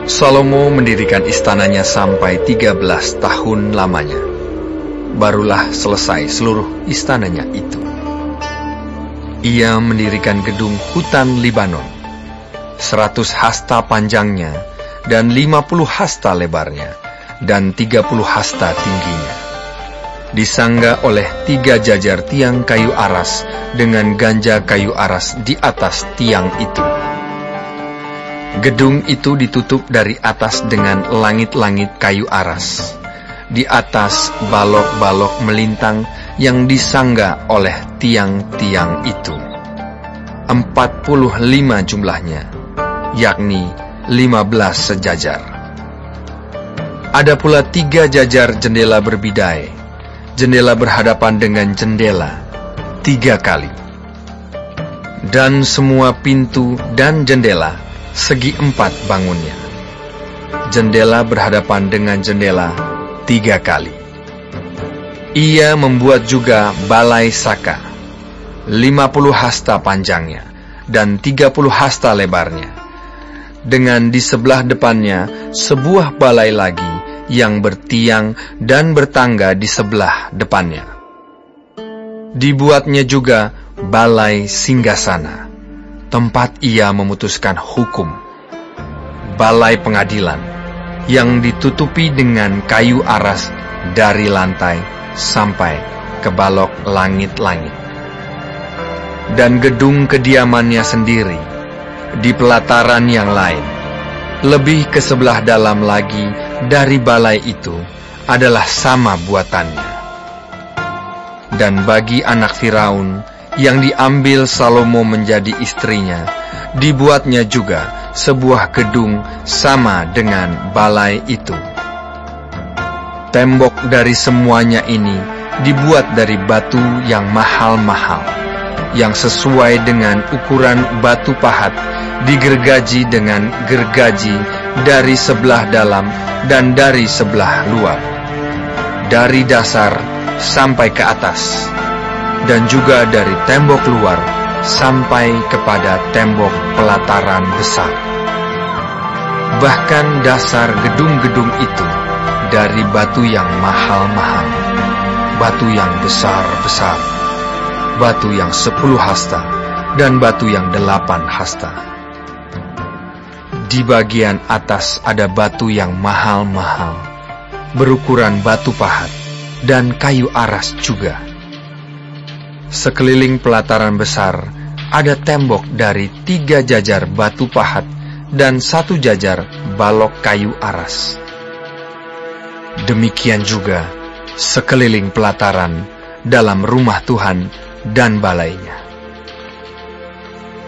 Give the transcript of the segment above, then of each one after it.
Salomo mendirikan istananya sampai 13 tahun lamanya. Barulah selesai seluruh istananya itu. Ia mendirikan gedung hutan Libanon, 100 hasta panjangnya dan 50 hasta lebarnya, dan 30 hasta tingginya. Disangga oleh 3 jajar tiang kayu aras dengan ganja kayu aras di atas tiang itu. Gedung itu ditutup dari atas dengan langit-langit kayu aras. Di atas balok-balok melintang yang disangga oleh tiang-tiang itu. 45 jumlahnya, yakni 15 sejajar. Ada pula 3 jajar jendela berbidai. Jendela berhadapan dengan jendela 3 kali. Dan semua pintu dan jendela segi 4 bangunnya. Jendela berhadapan dengan jendela 3 kali. Ia membuat juga balai saka, 50 hasta panjangnya dan 30 hasta lebarnya. Dengan di sebelah depannya sebuah balai lagi yang bertiang dan bertangga di sebelah depannya. Dibuatnya juga balai singgasana, tempat ia memutuskan hukum. Balai pengadilan yang ditutupi dengan kayu aras dari lantai sampai ke balok langit-langit. Dan gedung kediamannya sendiri di pelataran yang lain, lebih ke sebelah dalam lagi dari balai itu, adalah sama buatannya. Dan bagi anak Firaun yang diambil Salomo menjadi istrinya, dibuatnya juga sebuah gedung sama dengan balai itu. Tembok dari semuanya ini dibuat dari batu yang mahal-mahal, yang sesuai dengan ukuran batu pahat, digergaji dengan gergaji dari sebelah dalam dan dari sebelah luar, dari dasar sampai ke atas, dan juga dari tembok luar sampai kepada tembok pelataran besar. Bahkan dasar gedung-gedung itu dari batu yang mahal-mahal, batu yang besar-besar, batu yang 10 hasta, dan batu yang 8 hasta. Di bagian atas ada batu yang mahal-mahal, berukuran batu pahat, dan kayu aras juga. Sekeliling pelataran besar ada tembok dari 3 jajar batu pahat dan 1 jajar balok kayu aras. Demikian juga sekeliling pelataran dalam rumah Tuhan dan balainya.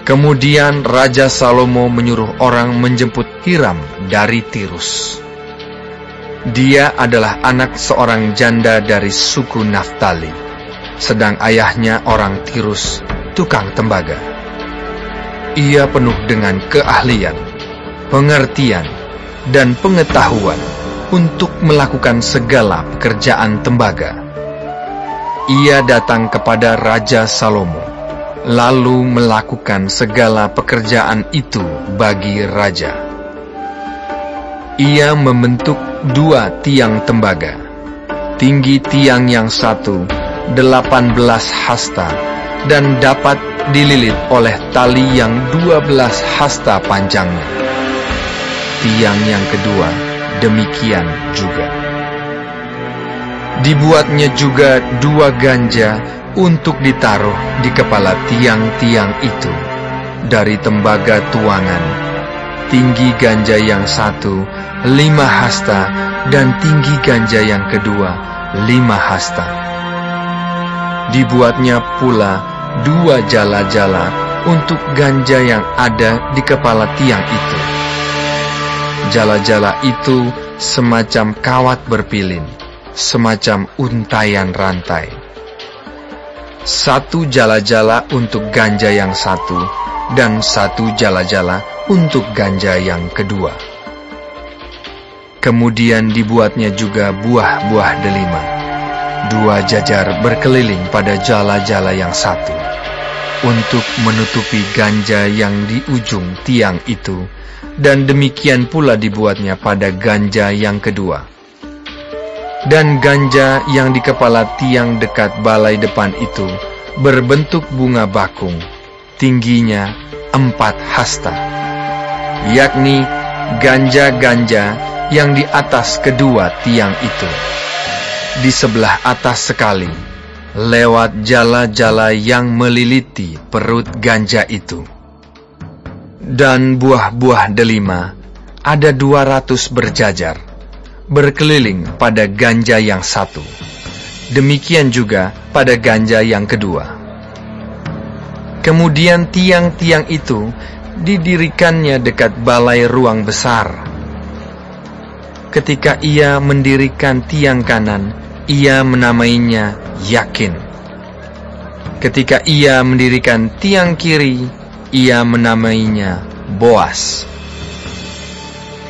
Kemudian Raja Salomo menyuruh orang menjemput Hiram dari Tirus. Dia adalah anak seorang janda dari suku Naftali, sedang ayahnya orang Tirus, tukang tembaga. Ia penuh dengan keahlian, pengertian, dan pengetahuan untuk melakukan segala pekerjaan tembaga. Ia datang kepada Raja Salomo, lalu melakukan segala pekerjaan itu bagi raja. Ia membentuk 2 tiang tembaga. Tinggi tiang yang satu 18 hasta dan dapat dililit oleh tali yang 12 hasta panjangnya. Tiang yang kedua demikian juga. Dibuatnya juga 2 ganja untuk ditaruh di kepala tiang-tiang itu dari tembaga tuangan. Tinggi ganja yang satu 5 hasta dan tinggi ganja yang kedua 5 hasta. Dibuatnya pula 2 jala-jala untuk ganja yang ada di kepala tiang itu. Jala-jala itu semacam kawat berpilin, semacam untaian rantai. 1 jala-jala untuk ganja yang satu, dan 1 jala-jala untuk ganja yang kedua. Kemudian dibuatnya juga buah-buah delima, 2 jajar berkeliling pada jala-jala yang satu. untuk menutupi ganja yang di ujung tiang itu, dan demikian pula dibuatnya pada ganja yang kedua. Dan ganja yang di kepala tiang dekat balai depan itu berbentuk bunga bakung, tingginya 4 hasta, yakni ganja-ganja yang di atas kedua tiang itu, di sebelah atas sekali, lewat jala-jala yang meliliti perut ganja itu. Dan buah-buah delima ada 200 berjajar, berkeliling pada ganja yang satu. Demikian juga pada ganja yang kedua. Kemudian tiang-tiang itu didirikannya dekat balai ruang besar. Ketika ia mendirikan tiang kanan, ia menamainya Yakin. Ketika ia mendirikan tiang kiri, ia menamainya Boas.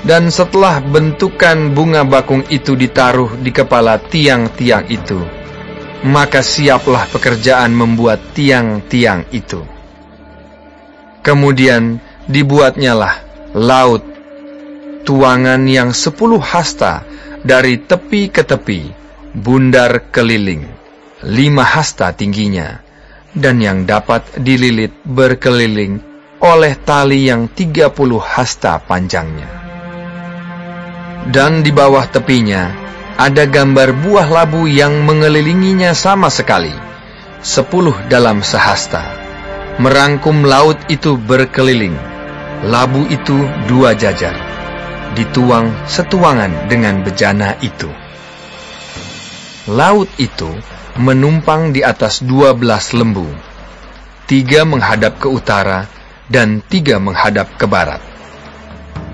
Dan setelah bentukan bunga bakung itu ditaruh di kepala tiang-tiang itu, maka siaplah pekerjaan membuat tiang-tiang itu. Kemudian dibuatnyalah laut, tuangan yang 10 hasta dari tepi ke tepi, bundar keliling, 5 hasta tingginya, dan yang dapat dililit berkeliling oleh tali yang 30 hasta panjangnya. Dan di bawah tepinya ada gambar buah labu yang mengelilinginya sama sekali, 10 dalam sehasta, merangkum laut itu berkeliling. Labu itu 2 jajar, dituang setuangan dengan bejana itu. Laut itu menumpang di atas 12 lembu, 3 menghadap ke utara dan 3 menghadap ke barat,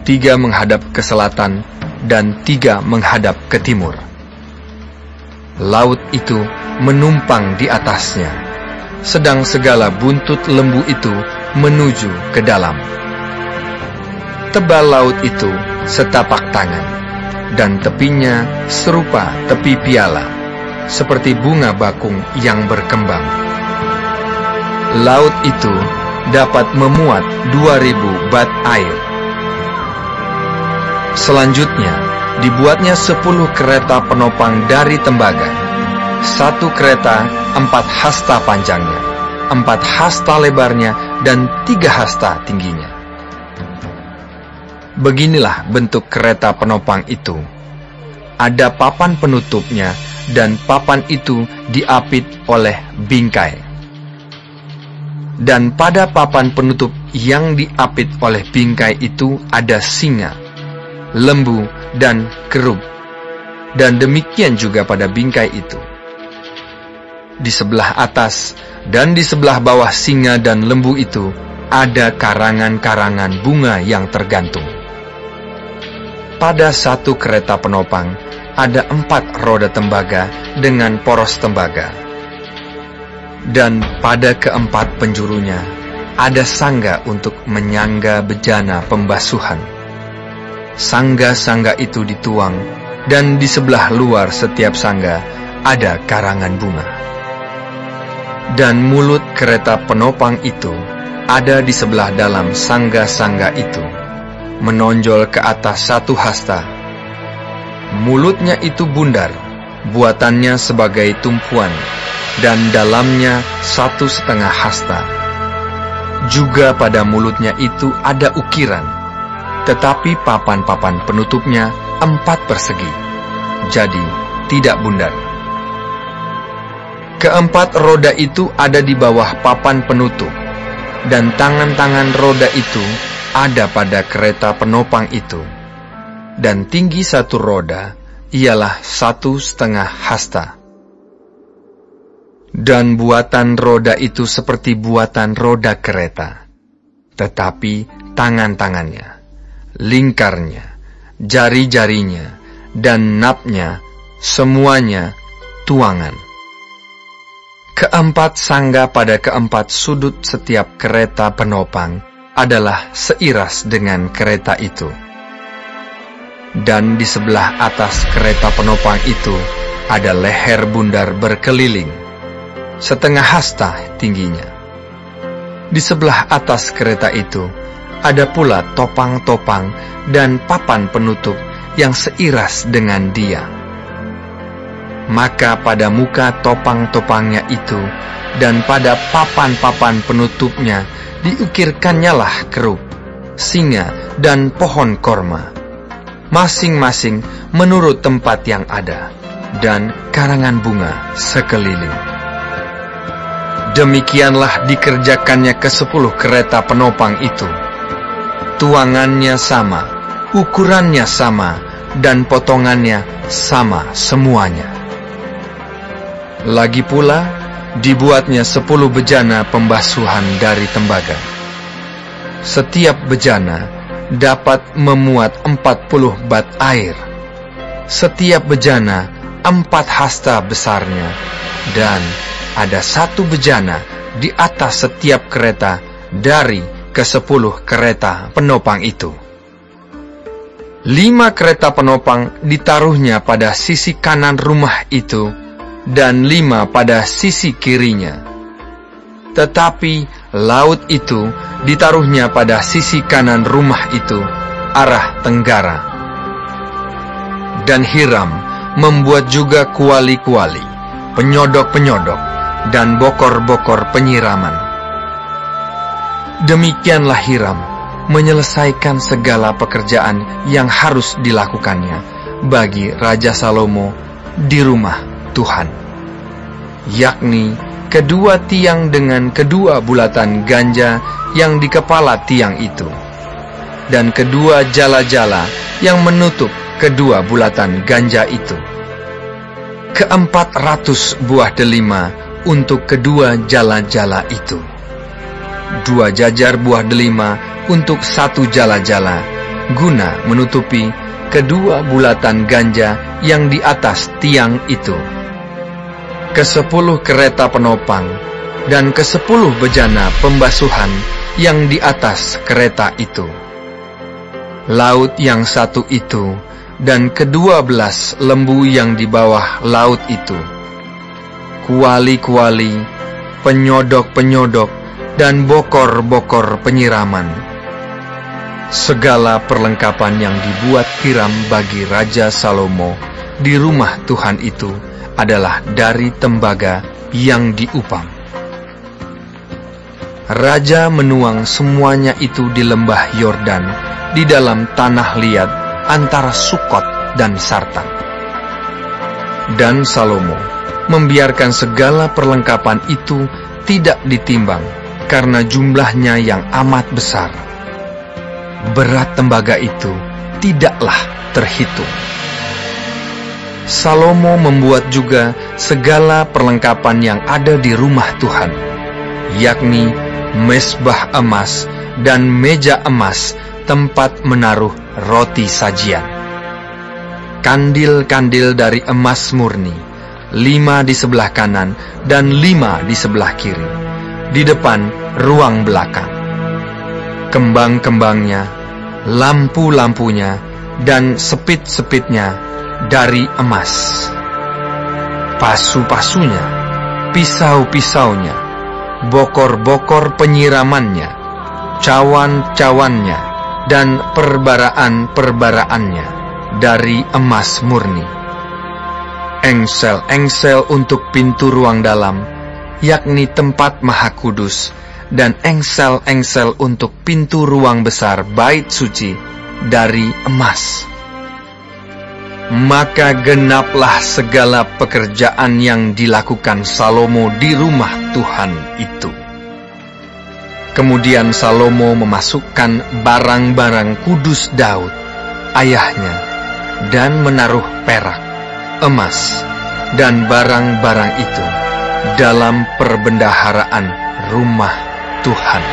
3 menghadap ke selatan dan 3 menghadap ke timur. Laut itu menumpang di atasnya, sedang segala buntut lembu itu menuju ke dalam. Tebal laut itu setapak tangan, dan tepinya serupa tepi piala, seperti bunga bakung yang berkembang. Laut itu dapat memuat 2000 bat air. Selanjutnya, dibuatnya 10 kereta penopang dari tembaga. 1 kereta 4 hasta panjangnya, 4 hasta lebarnya, dan 3 hasta tingginya. Beginilah bentuk kereta penopang itu. Ada papan penutupnya, dan papan itu diapit oleh bingkai. Dan pada papan penutup yang diapit oleh bingkai itu ada singa, lembu, dan kerub, dan demikian juga pada bingkai itu. Di sebelah atas dan di sebelah bawah singa dan lembu itu ada karangan-karangan bunga yang tergantung. Pada 1 kereta penopang ada 4 roda tembaga dengan poros tembaga, dan pada keempat penjurunya ada sangga untuk menyangga bejana pembasuhan. Sangga-sangga itu dituang, dan di sebelah luar setiap sangga ada karangan bunga. Dan mulut kereta penopang itu ada di sebelah dalam sangga-sangga itu, menonjol ke atas 1 hasta. Mulutnya itu bundar, buatannya sebagai tumpuan, dan dalamnya 1,5 hasta. Juga pada mulutnya itu ada ukiran, tetapi papan-papan penutupnya 4 persegi, jadi tidak bundar. Keempat roda itu ada di bawah papan penutup, dan tangan-tangan roda itu ada pada kereta penopang itu, dan tinggi 1 roda ialah 1,5 hasta. Dan buatan roda itu seperti buatan roda kereta, tetapi tangan-tangannya, lingkarnya, jari-jarinya, dan napnya, semuanya tuangan. Keempat sangga pada keempat sudut setiap kereta penopang adalah seiras dengan kereta itu. Dan di sebelah atas kereta penopang itu ada leher bundar berkeliling, 1/2 hasta tingginya. Di sebelah atas kereta itu ada pula topang-topang dan papan penutup yang seiras dengan dia. Maka pada muka topang-topangnya itu dan pada papan-papan penutupnya diukirkannyalah kerub, singa, dan pohon korma, masing-masing menurut tempat yang ada, dan karangan bunga sekeliling. Demikianlah dikerjakannya ke-10 kereta penopang itu. Tuangannya sama, ukurannya sama, dan potongannya sama semuanya. Lagi pula, dibuatnya 10 bejana pembasuhan dari tembaga. Setiap bejana dapat memuat 40 bat air. Setiap bejana 4 hasta besarnya, dan ada 1 bejana di atas setiap kereta dari ke-10 kereta penopang itu. 5 kereta penopang ditaruhnya pada sisi kanan rumah itu, dan 5 pada sisi kirinya. Tetapi laut itu ditaruhnya pada sisi kanan rumah itu, arah tenggara. Dan Hiram membuat juga kuali-kuali, penyodok-penyodok, dan bokor-bokor penyiraman. Demikianlah Hiram menyelesaikan segala pekerjaan yang harus dilakukannya bagi Raja Salomo di rumah Tuhan, yakni kedua tiang dengan kedua bulatan ganja yang di kepala tiang itu, dan kedua jala-jala yang menutup kedua bulatan ganja itu, 400 buah delima untuk kedua jala-jala itu, 2 jajar buah delima untuk 1 jala-jala, guna menutupi kedua bulatan ganja yang di atas tiang itu. Ke-10 kereta penopang dan ke-10 bejana pembasuhan yang di atas kereta itu. Laut yang 1 itu dan ke-12 lembu yang di bawah laut itu. Kuali-kuali, penyodok-penyodok, dan bokor-bokor penyiraman. Segala perlengkapan yang dibuat Hiram bagi Raja Salomo di rumah Tuhan itu adalah dari tembaga yang diupam. Raja menuang semuanya itu di lembah Yordan, di dalam tanah liat antara Sukot dan Sartan. Dan Salomo membiarkan segala perlengkapan itu tidak ditimbang, karena jumlahnya yang amat besar. Berat tembaga itu tidaklah terhitung. Salomo membuat juga segala perlengkapan yang ada di rumah Tuhan, yakni mezbah emas dan meja emas tempat menaruh roti sajian. Kandil-kandil dari emas murni, 5 di sebelah kanan dan 5 di sebelah kiri, di depan ruang belakang. Kembang-kembangnya, lampu-lampunya, dan sepit-sepitnya dari emas. Pasu-pasunya, pisau-pisaunya, bokor-bokor penyiramannya, cawan-cawannya, dan perbaraan-perbaraannya dari emas murni. Engsel-engsel untuk pintu ruang dalam, yakni tempat maha kudus, dan engsel-engsel untuk pintu ruang besar bait suci dari emas. Maka genaplah segala pekerjaan yang dilakukan Salomo di rumah Tuhan itu. Kemudian Salomo memasukkan barang-barang kudus Daud, ayahnya, dan menaruh perak, emas, dan barang-barang itu dalam perbendaharaan rumah Tuhan.